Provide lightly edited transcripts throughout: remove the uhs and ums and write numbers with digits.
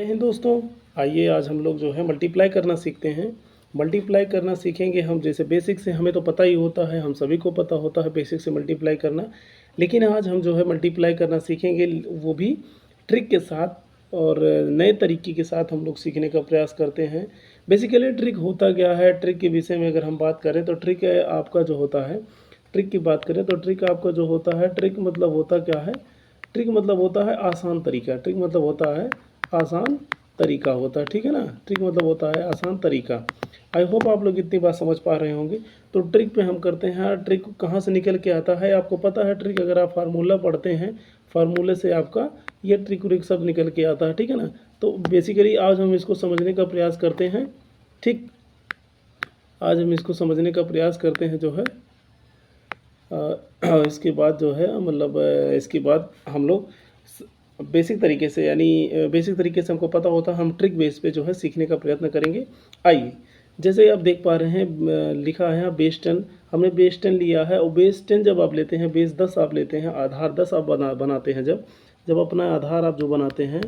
जय हिंद दोस्तों। आइए आज हम लोग जो है मल्टीप्लाई करना सीखते हैं। मल्टीप्लाई करना सीखेंगे हम। जैसे बेसिक से हमें तो पता ही होता है, हम सभी को पता होता है बेसिक से मल्टीप्लाई करना। लेकिन आज हम जो है मल्टीप्लाई करना सीखेंगे, वो भी ट्रिक के साथ और नए तरीके के साथ हम लोग सीखने का प्रयास करते हैं। बेसिकली ट्रिक होता क्या है, ट्रिक के विषय में अगर हम बात करें तो ट्रिक आपका जो होता है, ट्रिक की बात करें तो ट्रिक आपका जो होता है, ट्रिक मतलब होता क्या है, ट्रिक मतलब होता है आसान तरीका। ट्रिक मतलब होता है आसान तरीका होता है, ठीक है ना। ट्रिक मतलब होता है आसान तरीका। आई होप आप लोग इतनी बात समझ पा रहे होंगे। तो ट्रिक पे हम करते हैं, ट्रिक कहाँ से निकल के आता है आपको पता है। ट्रिक अगर आप फार्मूला पढ़ते हैं, फार्मूले से आपका ये ट्रिक व्रिक सब निकल के आता है, ठीक है ना। तो बेसिकली आज हम इसको समझने का प्रयास करते हैं, ठीक। आज हम इसको समझने का प्रयास करते हैं जो है इसके बाद जो है मतलब इसके बाद हम लोग बेसिक तरीके से, यानी बेसिक तरीके से हमको पता होता है, हम ट्रिक बेस पे जो है सीखने का प्रयत्न करेंगे। आइए, जैसे आप देख पा रहे हैं लिखा है यहाँ बेस 10। हमने बेस 10 लिया है और बेस 10 जब आप लेते हैं, बेस 10 आप लेते हैं, आधार 10 आप बनाते हैं। जब अपना आधार आप जो बनाते हैं,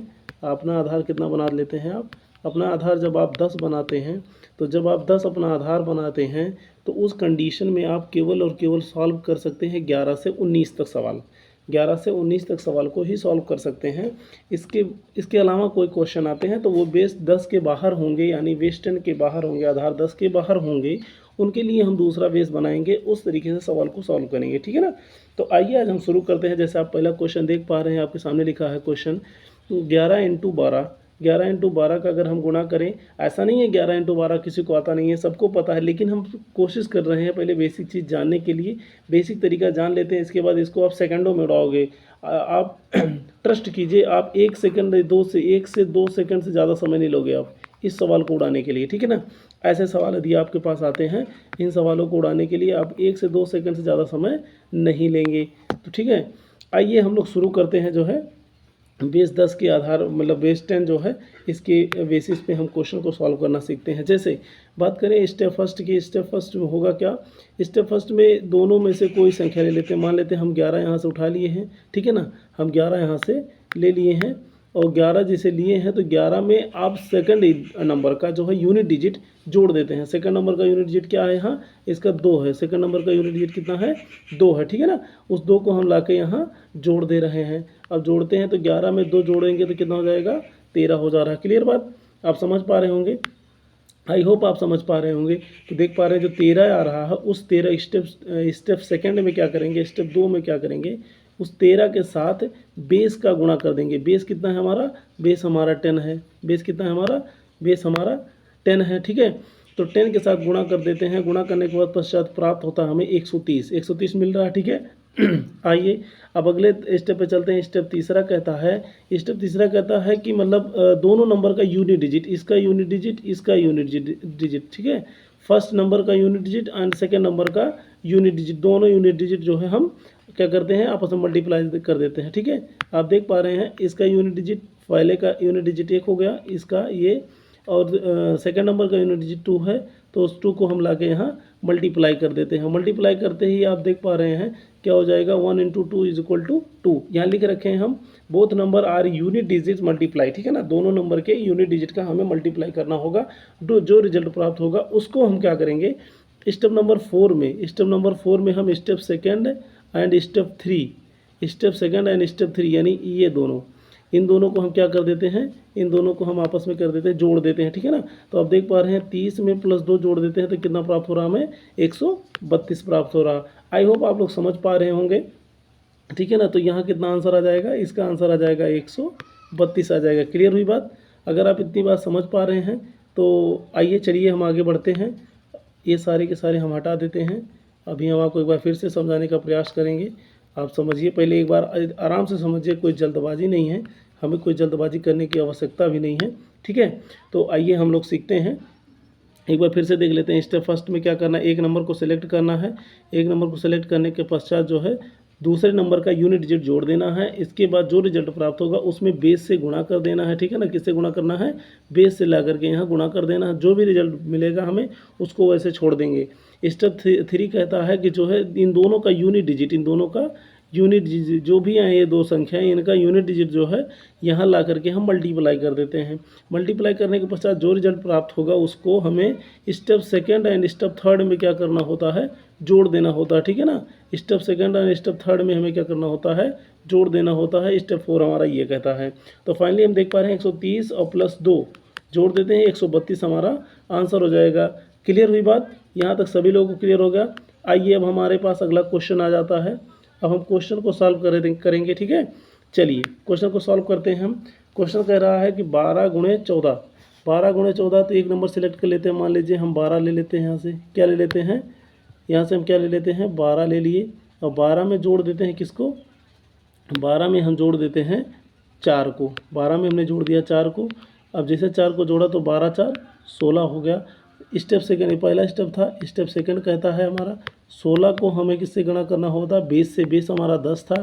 अपना आधार कितना बना लेते हैं आप, अपना आधार जब आप 10 बनाते हैं, तो जब आप 10 अपना आधार बनाते हैं तो उस कंडीशन में आप केवल और केवल सॉल्व कर सकते हैं 11 से 19 तक सवाल। 11 से 19 तक सवाल को ही सॉल्व कर सकते हैं। इसके अलावा कोई क्वेश्चन आते हैं तो वो बेस 10 के बाहर होंगे, यानी बेस 10 के बाहर होंगे, आधार 10 के बाहर होंगे, उनके लिए हम दूसरा बेस बनाएंगे, उस तरीके से सवाल को सॉल्व करेंगे, ठीक है ना। तो आइए आज हम शुरू करते हैं। जैसे आप पहला क्वेश्चन देख पा रहे हैं, आपके सामने लिखा है क्वेश्चन 11 × 12। 11 × 12 का अगर हम गुणा करें, ऐसा नहीं है 11 × 12 किसी को आता नहीं है, सबको पता है, लेकिन हम कोशिश कर रहे हैं पहले बेसिक चीज़ जानने के लिए। बेसिक तरीका जान लेते हैं, इसके बाद इसको आप सेकंडों में उड़ाओगे। आप ट्रस्ट कीजिए, आप 1 से 2 सेकंड से ज़्यादा समय नहीं लोगे आप इस सवाल को उड़ाने के लिए, ठीक है ना। ऐसे सवाल यदि आपके पास आते हैं, इन सवालों को उड़ाने के लिए आप 1 से 2 सेकंड से ज़्यादा समय नहीं लेंगे, तो ठीक है। आइए हम लोग शुरू करते हैं जो है बेस 10 के आधार, मतलब बेस 10 जो है, इसके बेसिस पे हम क्वेश्चन को सॉल्व करना सीखते हैं। जैसे बात करें स्टेप फर्स्ट की, स्टेप फर्स्ट में होगा क्या, स्टेप फर्स्ट में दोनों में से कोई संख्या ले लेते हैं। मान लेते हैं हम 11 यहाँ से उठा लिए हैं, ठीक है ना, हम 11 यहाँ से ले लिए हैं और 11 जिसे लिए हैं तो 11 में आप सेकंड नंबर का जो है यूनिट डिजिट जोड़ देते हैं। सेकंड नंबर का यूनिट डिजिट क्या है यहाँ, इसका 2 है। सेकंड नंबर का यूनिट डिजिट कितना है, 2 है, ठीक है ना। उस 2 को हम लाके यहाँ जोड़ दे रहे हैं। अब जोड़ते हैं तो 11 में 2 जोड़ेंगे तो कितना हो जाएगा, 13 हो जा रहा है। क्लियर बात, आप समझ पा रहे होंगे, आई होप आप समझ पा रहे होंगे। तो देख पा रहे हैं जो 13 आ रहा है, उस 13 स्टेप सेकंड में क्या करेंगे, स्टेप 2 में क्या करेंगे, उस 13 के साथ बेस का गुणा कर देंगे। बेस कितना है हमारा, बेस हमारा 10 है। बेस कितना है हमारा, बेस हमारा 10 है, ठीक है। तो 10 के साथ गुणा कर देते हैं। गुणा करने के बाद पश्चात प्राप्त होता है हमें 130 मिल रहा है, ठीक है। आइए अब अगले स्टेप पे चलते हैं। स्टेप तीसरा कहता है कि मतलब दोनों नंबर का यूनिट डिजिट, इसका यूनिट डिजिट, इसका यूनिट डिजिट, ठीक है। फर्स्ट नंबर का unit digit and second number का यूनिट डिजिट, दोनों यूनिट डिजिट जो है हम क्या करते हैं, आपस में मल्टीप्लाई कर देते हैं, ठीक है। आप देख पा रहे हैं इसका यूनिट डिजिट, पहले का यूनिट डिजिट 1 हो गया, इसका ये, और सेकंड नंबर का यूनिट डिजिट 2 है, तो उस 2 को हम लाके यहाँ मल्टीप्लाई कर देते हैं। मल्टीप्लाई करते ही आप देख पा रहे हैं क्या हो जाएगा, 1 × 2 = 2। यहाँ लिख रखे हैं हम both number are unit digit multiply, ठीक है ना। दोनों नंबर के यूनिट डिजिट का हमें मल्टीप्लाई करना होगा। जो रिजल्ट प्राप्त होगा उसको हम क्या करेंगे, स्टेप नंबर 4 में हम स्टेप सेकेंड एंड स्टेप 3 यानी ये दोनों, इन दोनों को हम क्या कर देते हैं, इन दोनों को हम आपस में कर देते हैं, जोड़ देते हैं, ठीक है ना। तो आप देख पा रहे हैं 30 में +2 जोड़ देते हैं तो कितना प्राप्त हो रहा है हमें, 132 प्राप्त हो रहा। आई होप आप लोग समझ पा रहे होंगे, ठीक है ना। तो यहाँ कितना आंसर आ जाएगा, इसका आंसर आ जाएगा 132 आ जाएगा। क्लियर हुई बात। अगर आप इतनी बात समझ पा रहे हैं तो आइए चलिए हम आगे बढ़ते हैं। ये सारे के सारे हम हटा देते हैं। अभी हम आपको एक बार फिर से समझाने का प्रयास करेंगे। आप समझिए, पहले एक बार आराम से समझिए, कोई जल्दबाजी नहीं है, हमें कोई जल्दबाजी करने की आवश्यकता भी नहीं है, ठीक है। तो आइए हम लोग सीखते हैं, एक बार फिर से देख लेते हैं। स्टेप फर्स्ट में क्या करना है, एक नंबर को सिलेक्ट करना है। एक नंबर को सिलेक्ट करने के पश्चात जो है दूसरे नंबर का यूनिट डिजिट जोड़ देना है। इसके बाद जो रिजल्ट प्राप्त होगा उसमें बेस से गुणा कर देना है, ठीक है ना। किससे गुणा करना है, बेस से ला करके यहाँ गुणा कर देना है। जो भी रिजल्ट मिलेगा हमें उसको वैसे छोड़ देंगे। स्टेप 3 कहता है कि जो है इन दोनों का यूनिट डिजिट, इन दोनों का यूनिट डिजिट जो भी हैं ये दो संख्याएं, इनका यूनिट डिजिट जो है यहाँ ला करके हम मल्टीप्लाई कर देते हैं। मल्टीप्लाई करने के पश्चात जो रिजल्ट प्राप्त होगा उसको हमें step second and step third में क्या करना होता है, जोड़ देना होता है, ठीक है ना। Step second and step third में हमें क्या करना होता है, जोड़ देना होता है। स्टेप 4 हमारा ये कहता है। तो फाइनली हम देख पा रहे हैं 130 और प्लस 2 जोड़ देते हैं, 132 हमारा आंसर हो जाएगा। क्लियर हुई बात, यहाँ तक सभी लोगों को क्लियर हो गया। आइए अब हमारे पास अगला क्वेश्चन आ जाता है। अब हम क्वेश्चन को सॉल्व करेंगे, ठीक है। चलिए क्वेश्चन को सॉल्व करते हैं हम। क्वेश्चन कह रहा है कि 12 गुणे 14, 12 गुणे 14, तो एक नंबर सेलेक्ट कर लेते हैं। मान लीजिए हम 12 ले लेते हैं। यहाँ से क्या ले लेते हैं, यहाँ से हम क्या ले लेते हैं, 12 ले लिए। और 12 में जोड़ देते हैं किसको, 12 में हम जोड़ देते हैं 4 को। 12 में हमने जोड़ दिया 4 को। अब जैसे 4 को जोड़ा तो 12 4 16 हो गया। स्टेप सेकंड, पहला स्टेप था। स्टेप सेकंड कहता है हमारा 16 को हमें किससे गुणा करना होता, बेस से। बेस हमारा 10 था,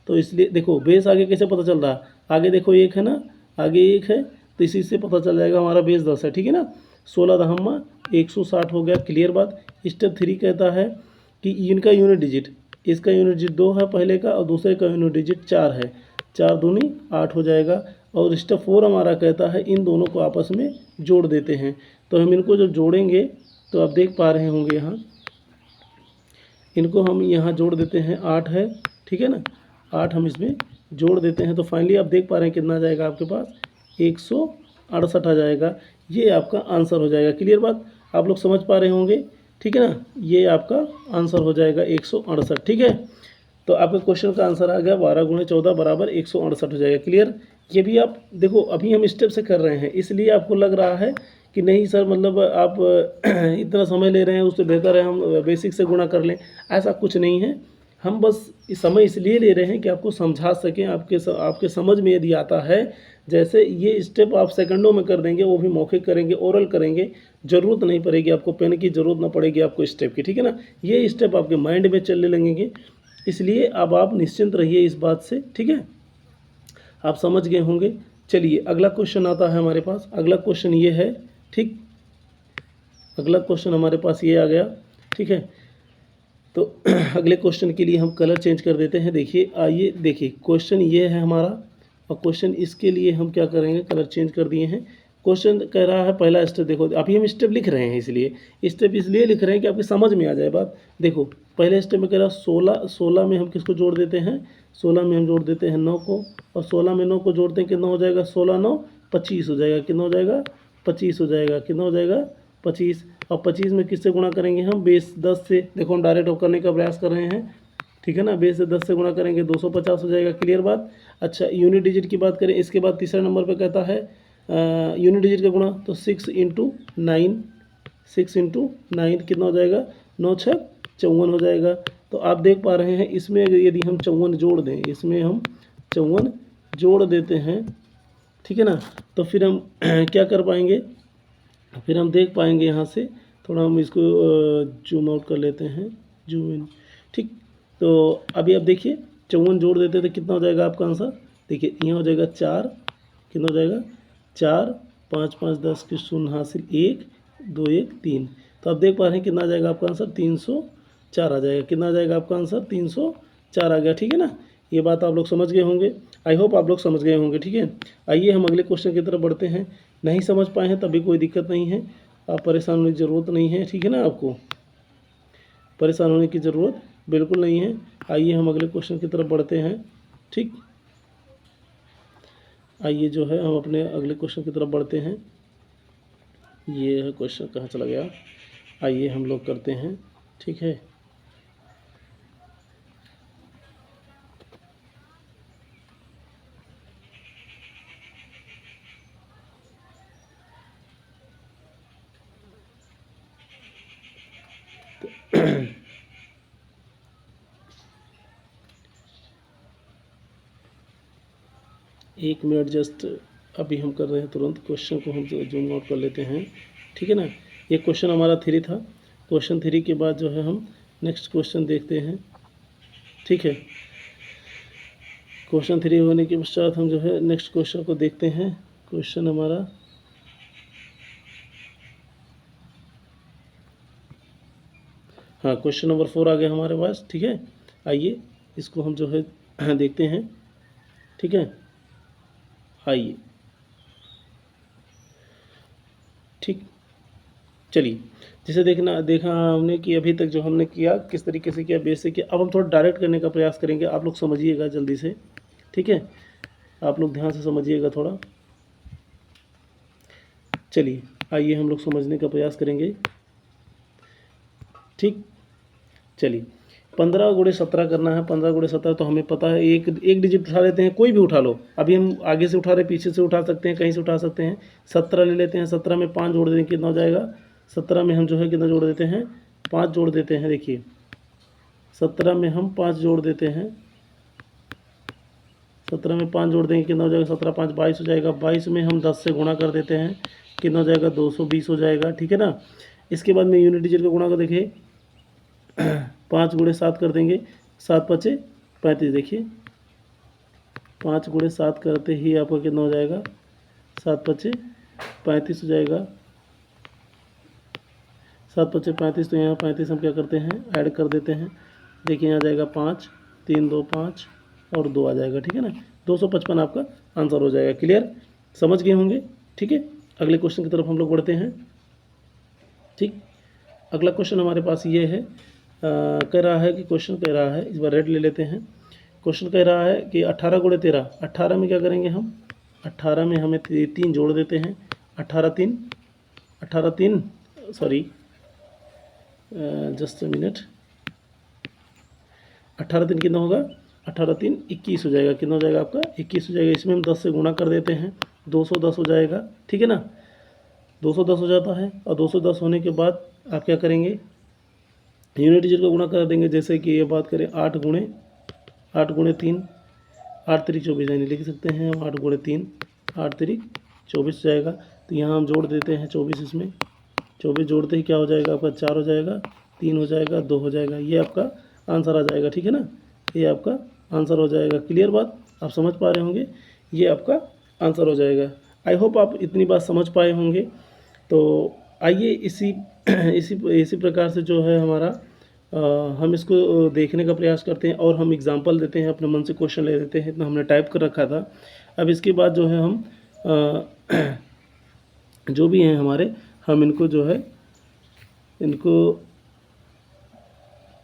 तो इसलिए देखो बेस आगे कैसे पता चल रहा है, आगे देखो 1 है ना, आगे 1 है, तो इसी से पता चल जाएगा हमारा बेस 10 है, ठीक है ना। 16 दहम्मा 160 हो गया। क्लियर बात। स्टेप 3 कहता है कि इनका यूनिट डिजिट, इसका यूनिट डिजिट 2 है पहले का, और दूसरे का यूनिट डिजिट 4 है। 4 दूनी 8 हो जाएगा। और स्टेप 4 हमारा कहता है इन दोनों को आपस में जोड़ देते हैं। तो हम इनको जब जोड़ेंगे तो आप देख पा रहे होंगे यहाँ, इनको हम यहाँ जोड़ देते हैं, 8 है, ठीक है ना, 8 हम इसमें जोड़ देते हैं। तो फाइनली आप देख पा रहे हैं कितना आ जाएगा आपके पास, 168 आ जाएगा। ये आपका आंसर हो जाएगा। क्लियर बात, आप लोग समझ पा रहे होंगे, ठीक है ना। ये आपका आंसर हो जाएगा 168, ठीक है। तो आपके क्वेश्चन का आंसर आ गया 12 गुणे 14 बराबर 168 हो जाएगा। क्लियर। ये भी आप देखो अभी हम स्टेप से कर रहे हैं, इसलिए आपको लग रहा है कि नहीं सर मतलब आप इतना समय ले रहे हैं, उससे बेहतर है हम बेसिक से गुणा कर लें। ऐसा कुछ नहीं है, हम बस समय इसलिए ले रहे हैं कि आपको समझा सकें, आपके समझ में यदि आता है। जैसे ये स्टेप आप सेकंडों में कर देंगे, वो भी मौखिक करेंगे, ओरल करेंगे, ज़रूरत नहीं पड़ेगी आपको, पेन की ज़रूरत ना पड़ेगी आपको स्टेप की, ठीक है ना। ये स्टेप आपके माइंड में चलने लगेंगे, इसलिए अब आप निश्चिंत रहिए इस बात से, ठीक है। आप समझ गए होंगे। चलिए अगला क्वेश्चन आता है हमारे पास। अगला क्वेश्चन ये है, ठीक, अगला क्वेश्चन हमारे पास ये आ गया, ठीक है। तो अगले क्वेश्चन के लिए हम कलर चेंज कर देते हैं। देखिए आइए देखिए, क्वेश्चन ये है हमारा, और क्वेश्चन इसके लिए हम क्या करेंगे, कलर चेंज कर दिए हैं। क्वेश्चन कह रहा है पहला स्टेप, देखो अभी हम स्टेप लिख रहे हैं, इसलिए स्टेप इसलिए लिख रहे हैं कि आपकी समझ में आ जाए बात। देखो पहले स्टेप में कह रहा है 16 में हम किसको जोड़ देते हैं, 16 में हम जोड़ देते हैं 9 को, और 16 में 9 को जोड़ते हैं, कितना हो जाएगा, 16 9 25 हो जाएगा। कितना हो जाएगा, 25 हो जाएगा। कितना हो जाएगा, 25। और 25 में किससे गुणा करेंगे हम, बेस 10 से। देखो हम डायरेक्ट करने का प्रयास कर रहे हैं, ठीक है ना। बेस से 10 से गुणा करेंगे 250 हो जाएगा। क्लियर बात। अच्छा यूनिट डिजिट की बात करें, इसके बाद तीसरा नंबर पे कहता है यूनिट डिजिट का गुणा, तो 6 इंटू 9, 6 इंटू 9 कितना हो जाएगा, 9 6 54 हो जाएगा। तो आप देख पा रहे हैं इसमें यदि हम 54 जोड़ दें, इसमें हम 54 जोड़ देते हैं, ठीक है ना, तो फिर हम क्या कर पाएंगे, फिर हम देख पाएंगे यहाँ से। थोड़ा हम इसको जूम आउट कर लेते हैं, जूम इन, ठीक। तो अभी आप देखिए 54 जोड़ देते तो कितना हो जाएगा आपका आंसर, देखिए यहाँ हो जाएगा 4, कितना हो जाएगा 4 5 5 10 की शून्य हासिल 1 2 1 3। तो आप देख पा रहे हैं कितना आ जाएगा आपका आंसर, 304 आ जाएगा। कितना आ जाएगा आपका आंसर, 304 आ गया, ठीक है ना। ये बात आप लोग समझ गए होंगे, आई होप आप लोग समझ गए होंगे, ठीक है। आइए हम अगले क्वेश्चन की तरफ बढ़ते हैं। नहीं समझ पाए हैं तभी कोई दिक्कत नहीं है, आप परेशान होने की ज़रूरत नहीं है, ठीक है ना। आपको परेशान होने की ज़रूरत बिल्कुल नहीं है। आइए हम अगले क्वेश्चन की तरफ बढ़ते हैं, ठीक। आइए जो है हम अपने अगले क्वेश्चन की तरफ बढ़ते हैं। ये है क्वेश्चन, कहाँ चला गया, आइए हम लोग करते हैं, ठीक है। एक मिनट जस्ट, अभी हम कर रहे हैं, तुरंत क्वेश्चन को हम जूम आउट कर लेते हैं, ठीक है ना। ये क्वेश्चन हमारा 3 था। क्वेश्चन 3 के बाद जो है हम नेक्स्ट क्वेश्चन देखते हैं, ठीक है। क्वेश्चन 3 होने के पश्चात हम जो है नेक्स्ट क्वेश्चन को देखते हैं। क्वेश्चन हमारा हाँ क्वेश्चन नंबर 4 आ गया हमारे पास, ठीक है। आइए इसको हम जो है देखते हैं, ठीक है। आइए, ठीक, चलिए। जैसे देखा हमने कि अभी तक जो हमने किया किस तरीके से किया, बेस से किया। अब हम थोड़ा डायरेक्ट करने का प्रयास करेंगे, आप लोग समझिएगा जल्दी से, ठीक है। आप लोग ध्यान से समझिएगा थोड़ा। चलिए आइए हम लोग समझने का प्रयास करेंगे, ठीक। चलिए 15 × 17 करना है। 15 × 17 तो हमें पता है, एक एक डिजिट उठा लेते हैं, कोई भी उठा लो। अभी हम आगे से उठा रहे, पीछे से उठा सकते हैं, कहीं से उठा सकते हैं। 17 ले लेते हैं, 17 में 5 जोड़ देंगे, कितना हो जाएगा? 17 में हम जो है कितना जोड़ देते हैं? 5 जोड़ देते हैं। देखिए 17 में हम 5 जोड़ देते हैं, 17 में 5 जोड़ देंगे, कितना हो जाएगा? 17 5 22 हो जाएगा। 22 में हम 10 से गुणा कर देते हैं, कितना हो जाएगा? 220 हो जाएगा, ठीक है ना। इसके बाद में यूनिट डिजिट का गुणा कर देखिए 5 × 7 कर देंगे, 7 × 5 = 35। देखिए 5 × 7 करते ही आपका कितना हो जाएगा? 7 × 5 = 35 हो जाएगा। 7 × 5 = 35, तो यहाँ 35 हम क्या करते हैं? ऐड कर देते हैं। देखिए यहाँ जाएगा 5, 3 2 5 और 2 आ जाएगा, ठीक है ना। 255 आपका आंसर हो जाएगा। क्लियर, समझ गए होंगे, ठीक है। अगले क्वेश्चन की तरफ हम लोग बढ़ते हैं, ठीक। अगला क्वेश्चन हमारे पास ये है, कह रहा है कि क्वेश्चन कह रहा है, इस बार रेड ले लेते हैं। क्वेश्चन कह रहा है कि 18 × 13, 18 में क्या करेंगे हम? 18 में हमें 3 जोड़ देते हैं। 18 3 सॉरी जस्ट अ मिनट, 18 3 कितना होगा? 18 3 21 हो जाएगा। कितना हो जाएगा आपका? 21 हो जाएगा। इसमें हम 10 से गुणा कर देते हैं, 210 हो जाएगा, ठीक है ना। 210 हो जाता है, और 210 होने के बाद आप क्या करेंगे? यूनिट डिजिट का गुणा कर देंगे। जैसे कि ये बात करें 8 × 3, 8 3 24, यानी लिख सकते हैं हम 8 × 3, 8 3 24 हो जाएगा। तो यहाँ हम जोड़ देते हैं 24, इसमें 24 जोड़ते ही क्या हो जाएगा आपका? 4 हो जाएगा, 3 हो जाएगा, 2 हो जाएगा। ये आपका आंसर आ जाएगा, ठीक है ना। ये आपका आंसर हो जाएगा। क्लियर बात, आप समझ पा रहे होंगे, ये आपका आंसर हो जाएगा। आई होप आप इतनी बात समझ पाए होंगे। तो आइए इसी इसी प्रकार से जो है हमारा हम इसको देखने का प्रयास करते हैं, और हम एग्जांपल देते हैं, अपने मन से क्वेश्चन ले लेते हैं। इतना हमने टाइप कर रखा था। अब इसके बाद जो है हम जो भी हैं हमारे, हम इनको जो है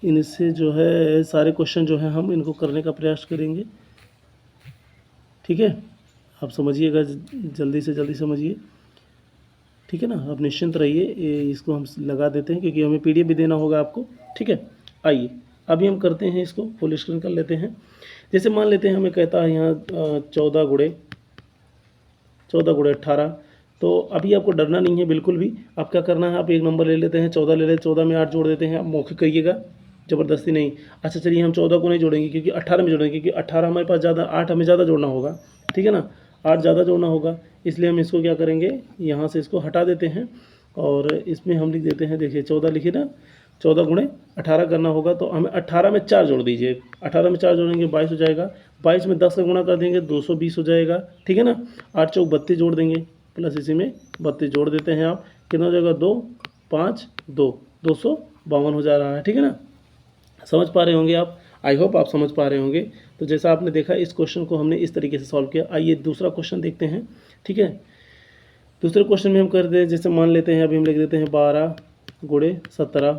इनसे जो है सारे क्वेश्चन जो है हम इनको करने का प्रयास करेंगे, ठीक है। आप समझिएगा, जल्दी से जल्दी समझिए, ठीक है ना। आप निश्चिंत रहिए, इसको हम लगा देते हैं क्योंकि हमें PDF भी देना होगा आपको, ठीक है। आइए अभी हम करते हैं, इसको फुल स्क्रीन कर लेते हैं। जैसे मान लेते हैं हमें कहता है यहाँ 14 × 18। तो अभी आपको डरना नहीं है बिल्कुल भी। आप क्या करना है, आप एक नंबर ले लेते हैं, 14 ले लेते हैं, 14 में 8 जोड़ देते हैं। आप मौखिक करिएगा, ज़बरदस्ती नहीं। अच्छा चलिए हम 14 को नहीं जोड़ेंगे, क्योंकि 18 में जोड़ेंगे, क्योंकि 18 हमारे पास ज़्यादा, 8 हमें ज़्यादा जोड़ना होगा, ठीक है ना। 8 ज़्यादा जोड़ना होगा, इसलिए हम इसको क्या करेंगे, यहाँ से इसको हटा देते हैं, और इसमें हम लिख देते हैं, देखिए 14 लिखिए ना, 14 × 18 करना होगा। तो हमें 18 में 4 जोड़ दीजिए, 18 में 4 जोड़ेंगे 22 हो जाएगा। 22 में 10 का गुणा कर देंगे, 220 हो जाएगा, ठीक है ना। 8 चौक 32 जोड़ देंगे, प्लस इसी में 32 जोड़ देते हैं आप, कितना हो जाएगा? 2 5 2 252 हो जा रहा है, ठीक है ना। समझ पा रहे होंगे आप, आई होप आप समझ पा रहे होंगे। तो जैसा आपने देखा, इस क्वेश्चन को हमने इस तरीके से सॉल्व किया। आइए दूसरा क्वेश्चन देखते हैं, ठीक है। दूसरे क्वेश्चन में हम कर दे, जैसे मान लेते हैं, अभी हम लिख देते हैं 12 × 17,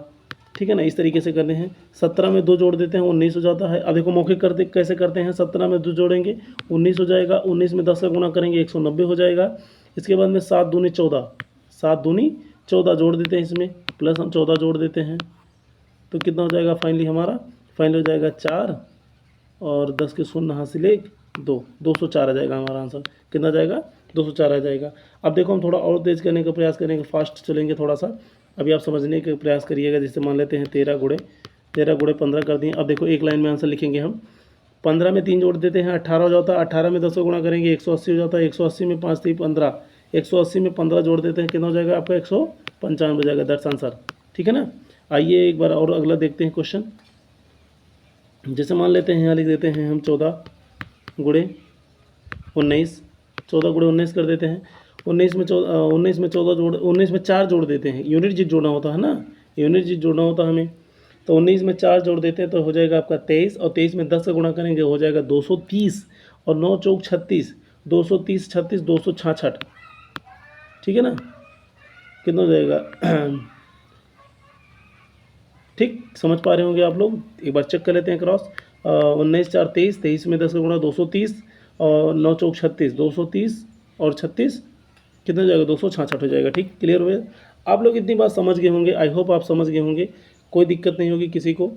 ठीक है ना। इस तरीके से करने हैं। 17 में 2 जोड़ देते हैं, 19 हो जाता है। अब देखो मौखिक करते कैसे करते हैं, 17 में 2 जोड़ेंगे, 19 हो जाएगा। 19 में 10 का गुणा करेंगे, 190 हो जाएगा। इसके बाद में 7 दूनी 14, 7 दूनी 14 जोड़ देते हैं इसमें, प्लस हम 14 जोड़ देते हैं, तो कितना हो जाएगा फाइनली हमारा? फाइनल हो जाएगा 4, और 10 के शून्य हासिल 1 2, 204 आ जाएगा हमारा आंसर। कितना जाएगा? 204 आ जाएगा। अब देखो हम थोड़ा और तेज़ करने का प्रयास करेंगे, फास्ट चलेंगे थोड़ा सा। अभी आप समझने का प्रयास करिएगा। जैसे मान लेते हैं 13 × 15 कर दिए। अब देखो एक लाइन में आंसर लिखेंगे हम। 15 में 3 जोड़ देते हैं, 18 हो जाता है। 18 में 10 का गुणा करेंगे, 180 हो जाता है। 180 में 5 3 15, 180 में 15 जोड़ देते हैं, कितना हो जाएगा आपका? 195 हो जाएगा, दैट्स आंसर, ठीक है ना। आइए एक बार और अगला देखते हैं क्वेश्चन। जैसे मान लेते हैं यहाँ लिख देते हैं हम 14 × 19, 14 × 19 कर देते हैं। 19 में 14 जोड़, 19 में 4 जोड़ देते हैं। यूनिट डिजिट जोड़ना होता है ना, यूनिट डिजिट जोड़ना होता है हमें। तो 19 में 4 जोड़ देते हैं तो हो जाएगा आपका 23, और 23 में 10 से गुणा करेंगे हो जाएगा 230, और 9 चौक 36, 230 36 266, ठीक है ना, कितना हो जाएगा ठीक, समझ पा रहे होंगे आप लोग। एक बार चेक कर लेते हैं क्रॉस। 19 4 23, 23 में 10 का गुणा 230, और 9 चौक 36, 230 और 36 कितना हो जाएगा 266 हो जाएगा। ठीक, क्लियर हुए आप लोग, इतनी बात समझ गए होंगे। आई होप आप समझ गए होंगे, कोई दिक्कत नहीं होगी किसी को,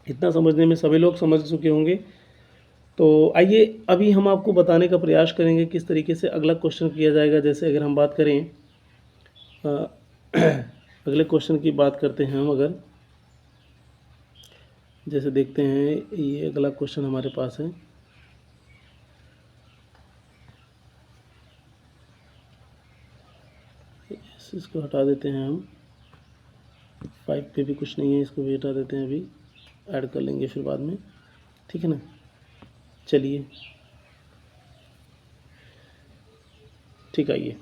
इतना समझने में सभी लोग समझ चुके होंगे। तो आइए अभी हम आपको बताने का प्रयास करेंगे किस तरीके से अगला क्वेश्चन किया जाएगा। जैसे अगर हम बात करें अगले क्वेश्चन की बात करते हैं हम, अगर जैसे देखते हैं ये अगला क्वेश्चन हमारे पास है। इसको हटा देते हैं हम, 5 पे भी कुछ नहीं है, इसको भी हटा देते हैं, अभी ऐड कर लेंगे फिर बाद में, ठीक है ना। चलिए ठीक, आइए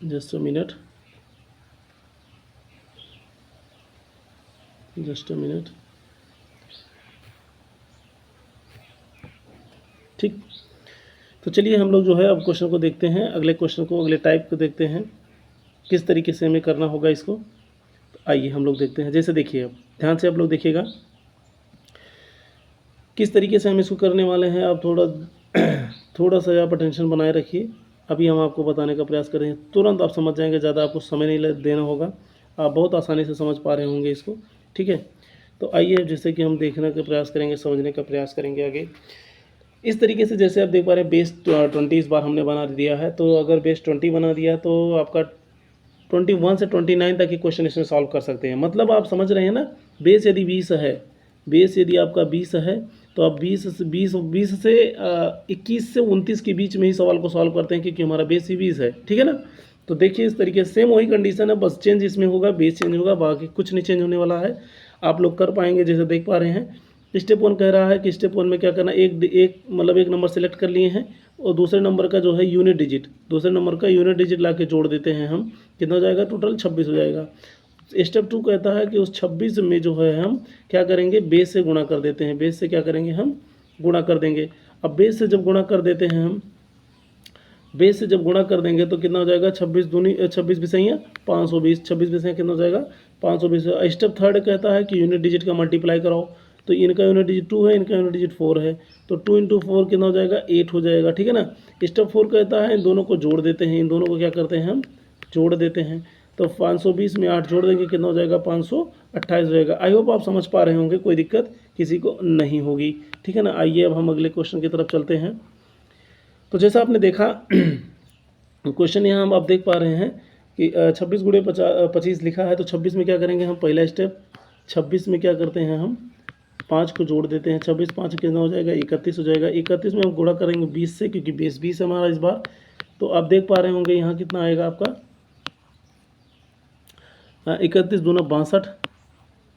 just a minute, just a minute. ठीक, तो चलिए हम लोग जो है अब क्वेश्चन को देखते हैं, अगले क्वेश्चन को, अगले टाइप को देखते हैं किस तरीके से हमें करना होगा इसको। तो आइए हम लोग देखते हैं। जैसे देखिए, अब ध्यान से आप लोग देखिएगा किस तरीके से हम इसको करने वाले हैं। आप थोड़ा सा आप अटेंशन बनाए रखिए, अभी हम आपको बताने का प्रयास करें, तुरंत आप समझ जाएंगे, ज़्यादा आपको समय नहीं देना होगा, आप बहुत आसानी से समझ पा रहे होंगे इसको, ठीक है। तो आइए जैसे कि हम देखने का प्रयास करेंगे, समझने का प्रयास करेंगे आगे इस तरीके से। जैसे आप देख पा रहे हैं बेस 20 इस बार हमने बना दिया है, तो अगर बेस 20 बना दिया है तो आपका 21 से 29 तक के क्वेश्चन इसमें सॉल्व कर सकते हैं। मतलब आप समझ रहे हैं ना, बेस यदि 20 है, बेस यदि आपका 20 है तो आप 20 से 21 से 29 के बीच में ही सवाल को सॉल्व करते हैं, क्योंकि हमारा बेस ही 20 है, ठीक है ना। तो देखिए इस तरीके से सेम वही कंडीशन है, बस चेंज इसमें होगा, बेस चेंज होगा, बाकी कुछ नहीं चेंज होने वाला है। आप लोग कर पाएंगे। जैसे देख पा रहे हैं स्टेप 1 कह रहा है कि स्टेप 1 में क्या करना, एक नंबर सेलेक्ट कर लिए हैं, और दूसरे नंबर का जो है यूनिट डिजिट, दूसरे नंबर का यूनिट डिजिट ला के जोड़ देते हैं हम, कितना हो जाएगा, टोटल 26 हो जाएगा। स्टेप 2 कहता है कि उस 26 में जो है हम क्या करेंगे, बेस से गुणा कर देते हैं, बेस से क्या करेंगे हम गुणा कर देंगे। अब बेस से जब गुणा कर देते हैं हम, बेस से जब गुणा कर देंगे तो कितना हो जाएगा, 26 बिसैया 520, 26 बिसैया कितना हो जाएगा 520। स्टेप 3 कहता है कि यूनिट डिजिट का मल्टीप्लाई कराओ, तो इनका यूनिट डिजिट 2 है, इनका यूनिट डिजिट 4 है, तो 2 इंटू 4 कितना हो जाएगा 8 हो जाएगा, ठीक है ना। स्टेप 4 कहता है इन दोनों को जोड़ देते हैं, इन दोनों को क्या करते हैं हम जोड़ देते हैं, तो 520 में 8 जोड़ देंगे कितना हो जाएगा 528 हो जाएगा। आई होप आप समझ पा रहे होंगे, कोई दिक्कत किसी को नहीं होगी, ठीक है ना। आइए अब हम अगले क्वेश्चन की तरफ चलते हैं। तो जैसा आपने देखा क्वेश्चन यहाँ हम आप देख पा रहे हैं कि 26 गुणे 25 लिखा है, तो 26 में क्या करेंगे हम, पहला स्टेप 26 में क्या करते हैं हम 5 को जोड़ देते हैं, 26 5 कितना हो जाएगा 31 हो जाएगा। 31 में हम गुणा करेंगे 20 से, क्योंकि बेस 20 है हमारा इस बार। तो आप देख पा रहे होंगे यहाँ कितना आएगा आपका 31 दूना 62,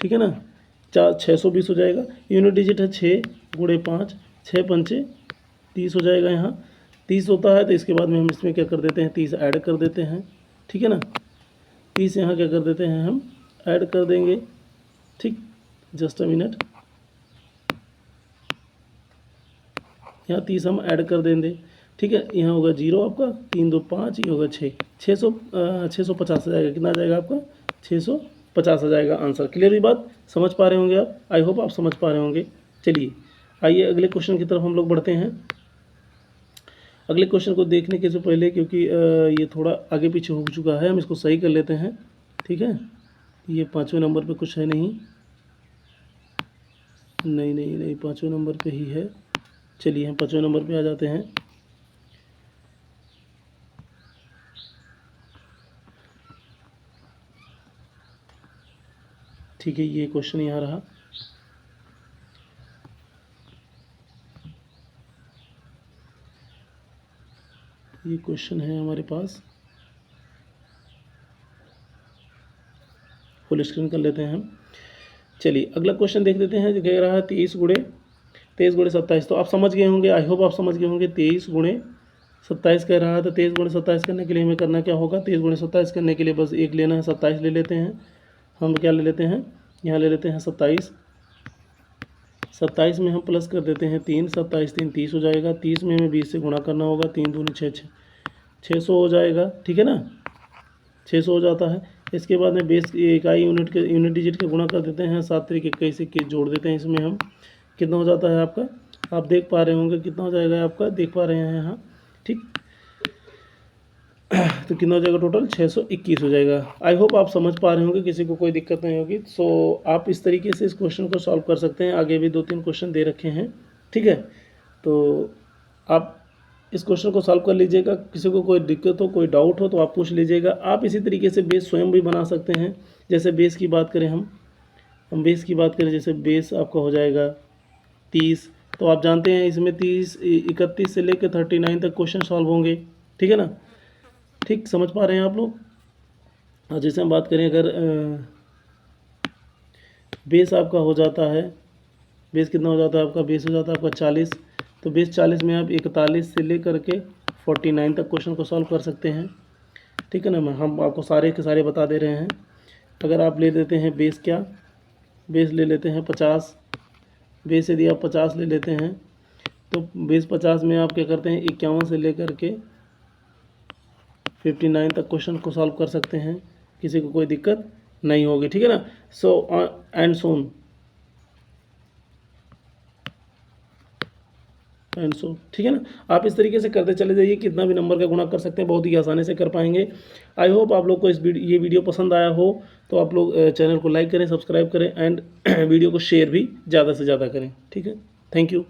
ठीक है ना, 620 हो जाएगा। यूनिट डिजिट है 6 गुणे 5, 6 पंचे 30 हो जाएगा। यहाँ 30 होता है, तो इसके बाद में हम इसमें क्या कर देते हैं 30 ऐड कर देते हैं, ठीक है ना। 30 यहाँ क्या कर देते हैं हम ऐड कर देंगे, ठीक, जस्ट अ मिनट, यहाँ 30 हम ऐड कर देंगे, ठीक है। यहाँ होगा 0 आपका, 3 2 5, ये होगा 650 आ जाएगा, कितना आ जाएगा आपका 650 आ जाएगा आंसर। क्लियर हुई बात, समझ पा रहे होंगे आप, आई होप आप समझ पा रहे होंगे। चलिए आइए अगले क्वेश्चन की तरफ हम लोग बढ़ते हैं। अगले क्वेश्चन को देखने के से पहले, क्योंकि ये थोड़ा आगे पीछे हो चुका है, हम इसको सही कर लेते हैं, ठीक है। ये 5वें नंबर पे कुछ है नहीं, नहीं नहीं नहीं 5वें नंबर पे ही है। चलिए हम 5वें नंबर पे आ जाते हैं। ठीक है, ये क्वेश्चन यहाँ रहा। ये क्वेश्चन है हमारे पास, फुल स्क्रीन कर लेते हैं हम। चलिए अगला क्वेश्चन देख लेते हैं, जो कह रहा है 23 गुणे 27। तो आप समझ गए होंगे, आई होप आप समझ गए होंगे। 23 गुणे 27 कह रहा है, तो 23 गुणे 27 करने के लिए हमें करना क्या होगा? 23 गुणे 27 करने के लिए बस एक लेना है, 27 ले लेते हैं। हम क्या ले लेते हैं, यहाँ ले लेते हैं 27। 27 में हम प्लस कर देते हैं 3, 27 3 30 हो जाएगा। 30 में हमें 20 से गुणा करना होगा, 3 दूनी 6, 600 हो जाएगा, ठीक है ना, 600 हो जाता है। इसके बाद में बेस इकाई यूनिट डिजिट के गुणा कर देते हैं, 7 तरीके 21 से इक्कीस जोड़ देते हैं इसमें हम। कितना हो जाता है आपका? आप देख पा रहे होंगे कितना हो जाएगा आपका, देख पा रहे हैं यहाँ, ठीक। तो कितना हो जाएगा टोटल? 621 हो जाएगा। आई होप आप समझ पा रहे होंगे, किसी को कोई दिक्कत नहीं होगी। सो आप इस तरीके से इस क्वेश्चन को सॉल्व कर सकते हैं। आगे भी 2-3 क्वेश्चन दे रखे हैं, ठीक है। तो आप इस क्वेश्चन को सॉल्व कर लीजिएगा। किसी को कोई दिक्कत हो, कोई डाउट हो तो आप पूछ लीजिएगा। आप इसी तरीके से बेस स्वयं भी बना सकते हैं। जैसे बेस की बात करें, हम बेस की बात करें, जैसे बेस आपका हो जाएगा 30। तो आप जानते हैं इसमें 31 से लेकर 39 तक क्वेश्चन सॉल्व होंगे, ठीक है ना, ठीक। समझ पा रहे हैं आप लोग? और जैसे हम बात करें, अगर बेस आपका हो जाता है, बेस कितना हो जाता है आपका? बेस हो जाता है आपका 40। तो बेस 40 में आप 41 से लेकर के 49 तक क्वेश्चन को सॉल्व कर सकते हैं, ठीक है ना। हम आपको सारे के सारे बता दे रहे हैं। अगर आप ले लेते हैं बेस, क्या बेस ले लेते हैं 50। बेस यदि आप 50 ले लेते हैं, तो बेस 50 में आप क्या करते हैं, 51 से लेकर के 59 तक क्वेश्चन को सॉल्व कर सकते हैं। किसी को कोई दिक्कत नहीं होगी, ठीक है ना। सो एंड सो, ठीक है ना। आप इस तरीके से करते चले जाइए, कितना भी नंबर का गुणा कर सकते हैं, बहुत ही आसानी से कर पाएंगे। आई होप आप लोग को ये वीडियो पसंद आया हो। तो आप लोग चैनल को लाइक करें, सब्सक्राइब करें एंड वीडियो को शेयर भी ज़्यादा से ज़्यादा करें, ठीक है। Thank you.